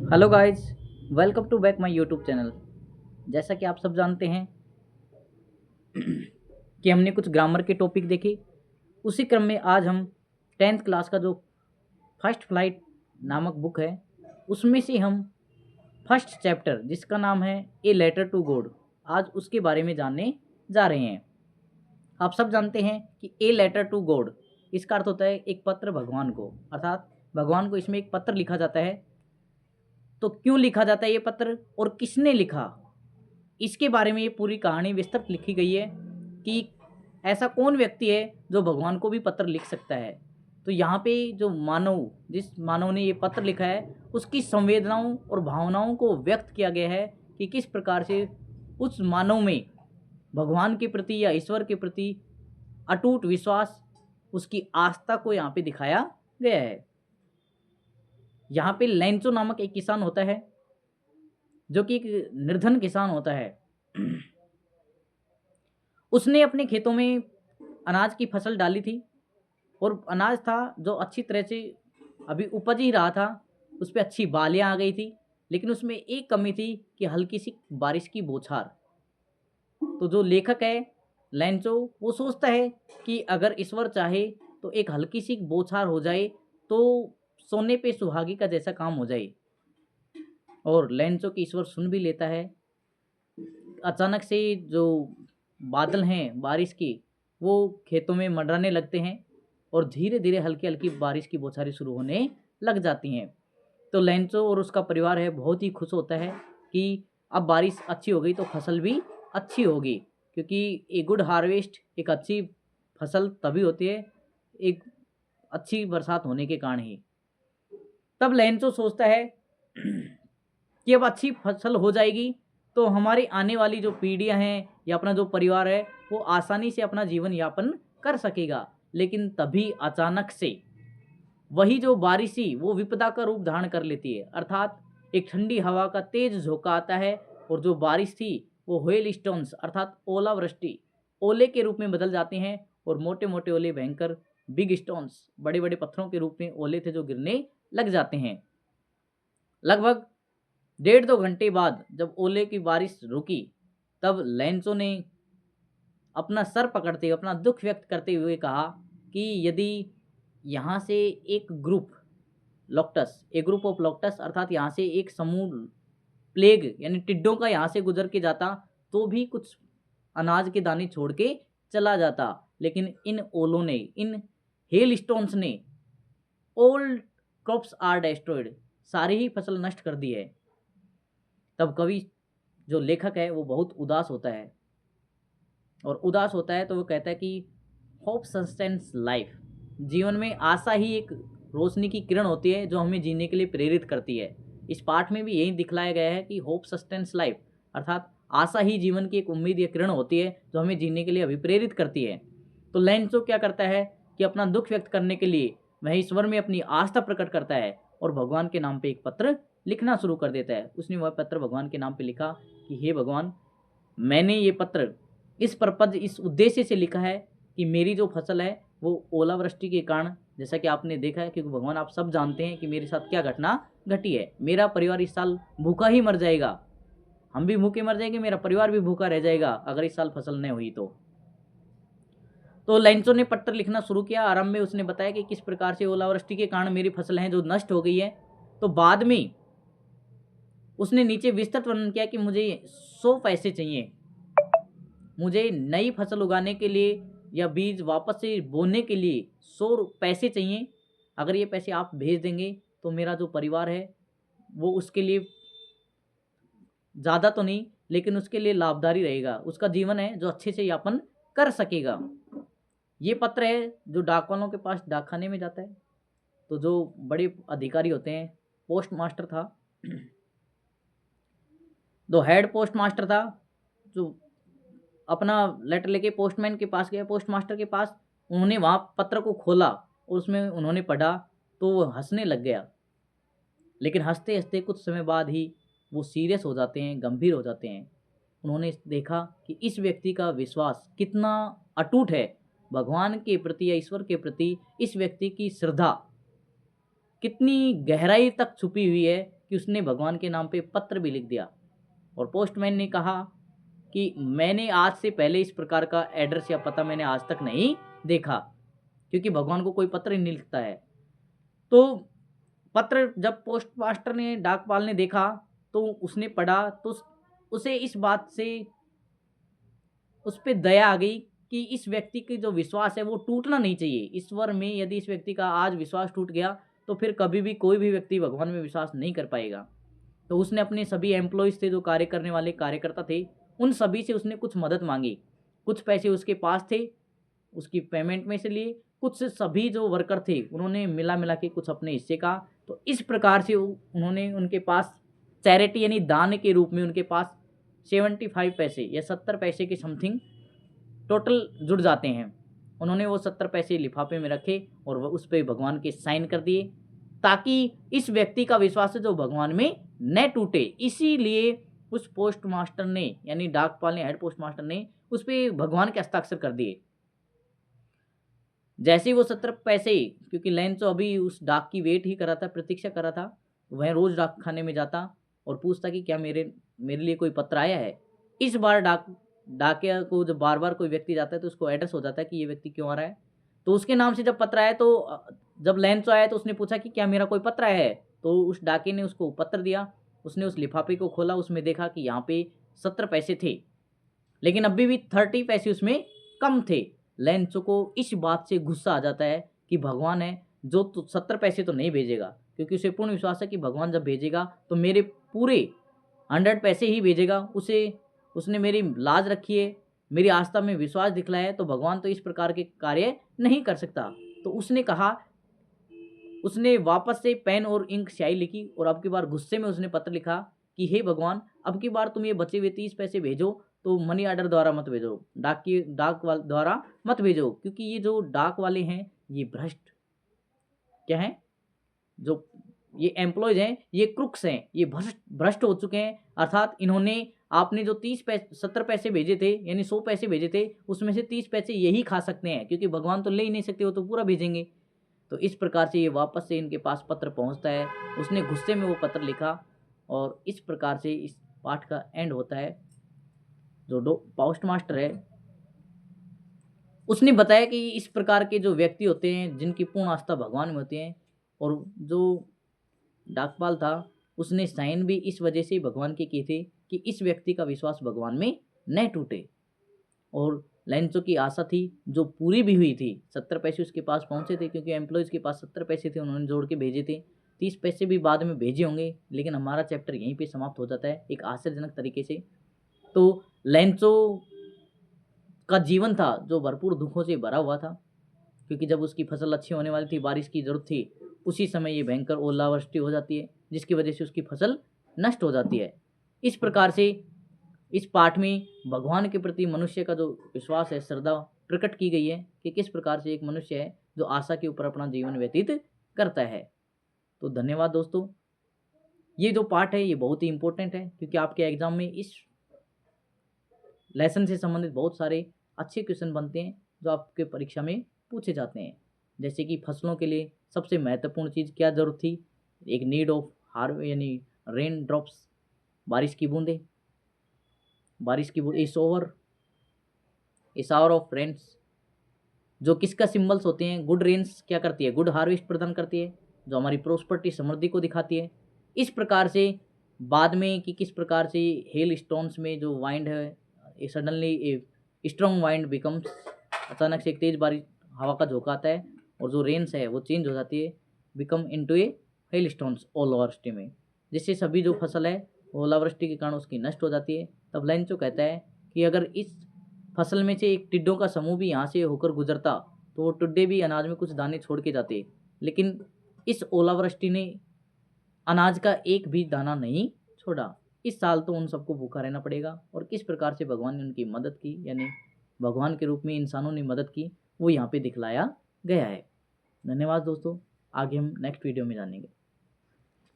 Hello guys, welcome to back my YouTube channel. जैसा कि आप सब जानते हैं कि हमने कुछ ग्रामर के टॉपिक देखे, उसी क्रम में आज हम 10th क्लास का जो फर्स्ट फ्लाइट नामक बुक है उसमें से हम फर्स्ट चैप्टर जिसका नाम है ए लेटर टू गॉड, आज उसके बारे में जानने जा रहे हैं। आप सब जानते हैं कि ए लेटर टू गॉड इसका अर्थ होता है एक पत्र भगवान को, अर्थात भगवान को इसमें एक पत्र लिखा जाता है। तो क्यों लिखा जाता है ये पत्र और किसने लिखा, इसके बारे में ये पूरी कहानी विस्तृत लिखी गई है कि ऐसा कौन व्यक्ति है जो भगवान को भी पत्र लिख सकता है। तो यहाँ पे जो जिस मानव ने ये पत्र लिखा है उसकी संवेदनाओं और भावनाओं को व्यक्त किया गया है कि किस प्रकार से उस मानव में भगवान के प्रति या ईश्वर के प्रति अटूट विश्वास, उसकी आस्था को यहाँ पे दिखाया गया है। यहाँ पे लेंचो नामक एक किसान होता है जो कि एक निर्धन किसान होता है। उसने अपने खेतों में अनाज की फसल डाली थी और अनाज था जो अच्छी तरह से अभी उपज ही रहा था, उस पर अच्छी बालियां आ गई थी, लेकिन उसमें एक कमी थी कि हल्की सी बारिश की बौछार। तो जो लेखक है लेंचो, वो सोचता है कि अगर ईश्वर चाहे तो एक हल्की सी बौछार हो जाए तो सोने पे सुहागी का जैसा काम हो जाए। और लेंचो की ईश्वर सुन भी लेता है। अचानक से जो बादल हैं बारिश के, वो खेतों में मंडराने लगते हैं और धीरे धीरे हल्की हल्की बारिश की बौछारें शुरू होने लग जाती हैं। तो लेंचो और उसका परिवार है बहुत ही खुश होता है कि अब बारिश अच्छी हो गई तो फसल भी अच्छी होगी, क्योंकि ए गुड हार्वेस्ट, एक अच्छी फसल तभी होती है एक अच्छी बरसात होने के कारण ही। तब लेंचो सोचता है कि अब अच्छी फसल हो जाएगी तो हमारी आने वाली जो पीढ़ियां हैं या अपना जो परिवार है वो आसानी से अपना जीवन यापन कर सकेगा। लेकिन तभी अचानक से वही जो बारिश थी वो विपदा का रूप धारण कर लेती है, अर्थात एक ठंडी हवा का तेज झोंका आता है और जो बारिश थी वो हेल स्टोन्स अर्थात ओलावृष्टि, ओले के रूप में बदल जाते हैं। और मोटे मोटे ओले भयंकर बिग स्टोन्स, बड़े बड़े पत्थरों के रूप में ओले थे जो गिरने लग जाते हैं। लगभग 1.5-2 घंटे बाद जब ओले की बारिश रुकी, तब लेंचो ने अपना सर पकड़ते हुए अपना दुख व्यक्त करते हुए कहा कि यदि यहाँ से एक ग्रुप लॉक्टस, ए ग्रुप ऑफ लॉक्टस अर्थात यहाँ से एक समूह प्लेग यानी टिड्डों का यहाँ से गुजर के जाता तो भी कुछ अनाज के दाने छोड़ के चला जाता, लेकिन इन ओलों ने, इन हेल स्टोन्स ने ऑल क्रॉप्स आर डेस्ट्रॉयड, सारी ही फसल नष्ट कर दी है। तब कवि जो लेखक है वो बहुत उदास होता है, और उदास होता है तो वो कहता है कि होप सस्टेन्स लाइफ, जीवन में आशा ही एक रोशनी की किरण होती है जो हमें जीने के लिए प्रेरित करती है। इस पाठ में भी यही दिखलाया गया है कि होप सस्टेन्स लाइफ अर्थात आशा ही जीवन की एक उम्मीद या किरण होती है जो हमें जीने के लिए अभिप्रेरित करती है। तो लेंचो क्या करता है कि अपना दुख व्यक्त करने के लिए वह ईश्वर में अपनी आस्था प्रकट करता है और भगवान के नाम पे एक पत्र लिखना शुरू कर देता है। उसने वह पत्र भगवान के नाम पे लिखा कि हे भगवान, मैंने ये पत्र इस पर्पज, इस उद्देश्य से लिखा है कि मेरी जो फसल है वो ओलावृष्टि के कारण, जैसा कि आपने देखा है, क्योंकि भगवान आप सब जानते हैं कि मेरे साथ क्या घटना घटी है। मेरा परिवार इस साल भूखा ही मर जाएगा, हम भी भूखे मर जाएंगे, मेरा परिवार भी भूखा रह जाएगा अगर इस साल फसल नहीं हुई तो लेंचो ने पत्र लिखना शुरू किया। आरंभ में उसने बताया कि किस प्रकार से ओलावृष्टि के कारण मेरी फसल है जो नष्ट हो गई है। तो बाद में उसने नीचे विस्तृत वर्णन किया कि मुझे 100 पैसे चाहिए, मुझे नई फसल उगाने के लिए या बीज वापस से बोने के लिए 100 पैसे चाहिए। अगर ये पैसे आप भेज देंगे तो मेरा जो परिवार है वो उसके लिए ज़्यादा तो नहीं लेकिन उसके लिए लाभदायी रहेगा, उसका जीवन है जो अच्छे से यापन कर सकेगा। ये पत्र है जो डाक वालों के पास डाकखाने में जाता है। तो जो बड़े अधिकारी होते हैं, पोस्ट मास्टर था, जो हेड पोस्ट मास्टर था, जो अपना लेटर लेके पोस्टमैन के पास गया, पोस्ट मास्टर के पास, उन्होंने वहाँ पत्र को खोला और उसमें उन्होंने पढ़ा तो वो हंसने लग गया। लेकिन हंसते हंसते कुछ समय बाद ही वो सीरियस हो जाते हैं, गंभीर हो जाते हैं। उन्होंने देखा कि इस व्यक्ति का विश्वास कितना अटूट है भगवान के प्रति या ईश्वर के प्रति, इस व्यक्ति की श्रद्धा कितनी गहराई तक छुपी हुई है कि उसने भगवान के नाम पे पत्र भी लिख दिया। और पोस्टमैन ने कहा कि मैंने आज से पहले इस प्रकार का एड्रेस या पता मैंने आज तक नहीं देखा, क्योंकि भगवान को कोई पत्र ही नहीं लिखता है। तो पत्र जब पोस्ट मास्टर ने, डाकपाल ने देखा तो उसने पढ़ा, तो उसे इस बात से उस पे दया आ गई कि इस व्यक्ति की जो विश्वास है वो टूटना नहीं चाहिए। ईश्वर में यदि इस व्यक्ति का आज विश्वास टूट गया तो फिर कभी भी कोई भी व्यक्ति भगवान में विश्वास नहीं कर पाएगा। तो उसने अपने सभी एम्प्लॉयज़ थे, जो कार्य करने वाले कार्यकर्ता थे, उन सभी से उसने कुछ मदद मांगी। कुछ पैसे उसके पास थे, उसकी पेमेंट में से लिए, कुछ सभी जो वर्कर थे उन्होंने मिला के कुछ अपने हिस्से का। तो इस प्रकार से उन्होंने उनके पास चैरिटी यानी दान के रूप में उनके पास 75 पैसे या 70 पैसे के समथिंग टोटल जुड़ जाते हैं। उन्होंने वो 70 पैसे लिफाफे में रखे और वह उस पर भगवान के साइन कर दिए, ताकि इस व्यक्ति का विश्वास है जो भगवान में न टूटे। इसीलिए उस पोस्ट मास्टर ने, यानी डाकपाल ने, हेड पोस्ट मास्टर ने उस पर भगवान के हस्ताक्षर कर दिए। जैसे ही वो 70 पैसे, क्योंकि लेंचो अभी उस डाक की वेट ही कर रहा था, प्रतीक्षा कर रहा था, वह रोज डाक खाने में जाता और पूछता कि क्या मेरे लिए कोई पत्र आया है। इस बार डाकिया को जब बार बार कोई व्यक्ति जाता है तो उसको एड्रेस हो जाता है कि ये व्यक्ति क्यों आ रहा है। तो उसके नाम से जब पत्र आया, तो जब लेंचो आया तो उसने पूछा कि क्या मेरा कोई पत्र आया है। तो उस डाके ने उसको पत्र दिया। उसने उस लिफाफे को खोला, उसमें देखा कि यहाँ पे 70 पैसे थे, लेकिन अभी भी 30 पैसे उसमें कम थे। लेंचो को इस बात से गुस्सा आ जाता है कि भगवान है जो 70 पैसे तो नहीं भेजेगा, क्योंकि उसे पूर्ण विश्वास है कि भगवान जब भेजेगा तो मेरे पूरे 100 पैसे ही भेजेगा। उसने मेरी लाज रखी है, मेरी आस्था में विश्वास दिखलाया है, तो भगवान तो इस प्रकार के कार्य नहीं कर सकता। तो उसने कहा, उसने वापस से पेन और इंक स्याही लिखी और अब की बार गुस्से में उसने पत्र लिखा कि हे भगवान, अब की बार तुम ये बचे हुए 30 पैसे भेजो, तो मनी ऑर्डर द्वारा मत भेजो, डाक द्वारा मत भेजो, क्योंकि ये जो डाक वाले हैं ये भ्रष्ट क्या हैं, जो ये एम्प्लॉयज हैं ये क्रुक्स हैं, ये भ्रष्ट हो चुके हैं। अर्थात इन्होंने आपने जो 70 पैसे भेजे थे, यानी 100 पैसे भेजे थे, उसमें से 30 पैसे यही खा सकते हैं, क्योंकि भगवान तो ले ही नहीं सकते, वो तो पूरा भेजेंगे। तो इस प्रकार से ये वापस से इनके पास पत्र पहुंचता है। उसने गुस्से में वो पत्र लिखा और इस प्रकार से इस पाठ का एंड होता है। जो पोस्ट मास्टर है उसने बताया कि इस प्रकार के जो व्यक्ति होते हैं जिनकी पूर्ण आस्था भगवान में होती है, और जो डाकपाल था उसने साइन भी इस वजह से भगवान के किए थे कि इस व्यक्ति का विश्वास भगवान में न टूटे। और लेंचो की आशा थी जो पूरी भी हुई थी। 70 पैसे उसके पास पहुंचे थे, क्योंकि एम्प्लॉयज़ के पास 70 पैसे थे, उन्होंने जोड़ के भेजे थे। 30 पैसे भी बाद में भेजे होंगे, लेकिन हमारा चैप्टर यहीं पे समाप्त हो जाता है एक आश्चर्यजनक तरीके से। तो लेंचो का जीवन था जो भरपूर दुखों से भरा हुआ था, क्योंकि जब उसकी फसल अच्छी होने वाली थी, बारिश की ज़रूरत थी, उसी समय ये भयंकर ओलावृष्टि हो जाती है, जिसकी वजह से उसकी फसल नष्ट हो जाती है। इस प्रकार से इस पाठ में भगवान के प्रति मनुष्य का जो विश्वास है, श्रद्धा प्रकट की गई है कि किस प्रकार से एक मनुष्य है जो आशा के ऊपर अपना जीवन व्यतीत करता है। तो धन्यवाद दोस्तों। ये जो पाठ है ये बहुत ही इम्पोर्टेंट है, क्योंकि आपके एग्जाम में इस लेसन से संबंधित बहुत सारे अच्छे क्वेश्चन बनते हैं जो आपके परीक्षा में पूछे जाते हैं। जैसे कि फसलों के लिए सबसे महत्वपूर्ण चीज़ क्या ज़रूरत थी, एक नीड ऑफ यानी रेन ड्रॉप्स, बारिश की बूंदें, इस आवर ऑफ रेन्स, जो किसका सिंबल्स होते हैं। गुड रेन्स क्या करती है, गुड हार्वेस्ट प्रदान करती है, जो हमारी प्रोस्पर्टी समृद्धि को दिखाती है। इस प्रकार से बाद में कि किस प्रकार से हेल स्टोन्स में जो वाइंड है, suddenly a strong wind becomes, अचानक से एक तेज बारिश हवा का झोंका आता है और जो रेन्स है वो चेंज हो जाती है, बिकम इनटू ए हेल स्टोन्स ओलावृष्टि में, जिससे सभी जो फसल है ओलावृष्टि के कारण उसकी नष्ट हो जाती है। तब लेंचो कहता है कि अगर इस फसल में से एक टिड्डों का समूह भी यहाँ से होकर गुजरता तो वो टिड्डे भी अनाज में कुछ दाने छोड़ के जाते, लेकिन इस ओलावृष्टि ने अनाज का एक भी दाना नहीं छोड़ा। इस साल तो उन सबको भूखा रहना पड़ेगा। और किस प्रकार से भगवान ने उनकी मदद की, यानी भगवान के रूप में इंसानों ने मदद की, वो यहाँ पे दिखलाया गया है। धन्यवाद दोस्तों, आगे हम नेक्स्ट वीडियो में जानेंगे।